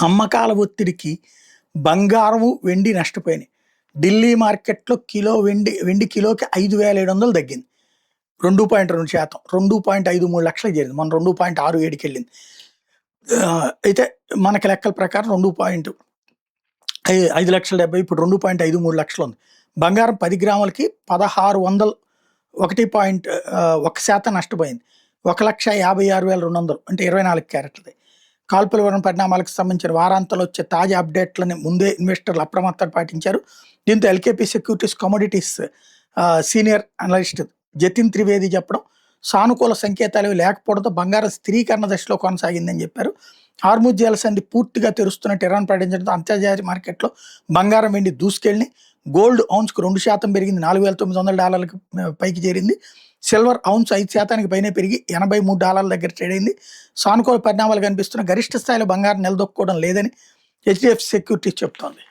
అమ్మకాల ఒత్తిడికి బంగారము, వెండి నష్టపోయినాయి. ఢిల్లీ మార్కెట్‌లో కిలో వెండి కిలోకి 5,700 తగ్గింది. 2.2%, 2.53 లక్షలకు చేరింది. మొన్న 2.67కెళ్ళింది. అయితే మనకి లెక్కల ప్రకారం 5,70,000 ఇప్పుడు 2.53 లక్షలు ఉంది. బంగారం 10 గ్రాములకి 1,600 1% నష్టపోయింది. 1,56,200 అంటే 24 క్యారెట్లది. కాల్పుల వివరణ పరిణామాలకు సంబంధించిన వారాంతంలో వచ్చే తాజా అప్డేట్లని ముందే ఇన్వెస్టర్లు అప్రమత్తత పాటించారు. దీంతో LKP securities commodities senior analyst Jatin Trivedi చెప్పడం, సానుకూల సంకేతాలు లేకపోవడంతో బంగారం స్థిరీకరణ దశలో కొనసాగిందని చెప్పారు. హార్ముజ్ జలసంధి పూర్తిగా తెరుస్తున్నట్టు ఇరాన్ ప్రకటించడంతో అంతర్జాతీయ మార్కెట్లో బంగారం, వెండి దూసుకెళ్ళి గోల్డ్ ఔన్స్కు 2% పెరిగింది, $4,900 పైకి చేరింది. సిల్వర్ ఔన్స్ 5% పైనే పెరిగి $83 దగ్గర ట్రేడ్ అయింది. సానుకూల పరిణామాలు కనిపిస్తున్న గరిష్ట స్థాయిలో బంగారం నిలదొక్కుకోవడం లేదని హెచ్డిఎఫ్సి సెక్యూరిటీస్ చెబుతోంది.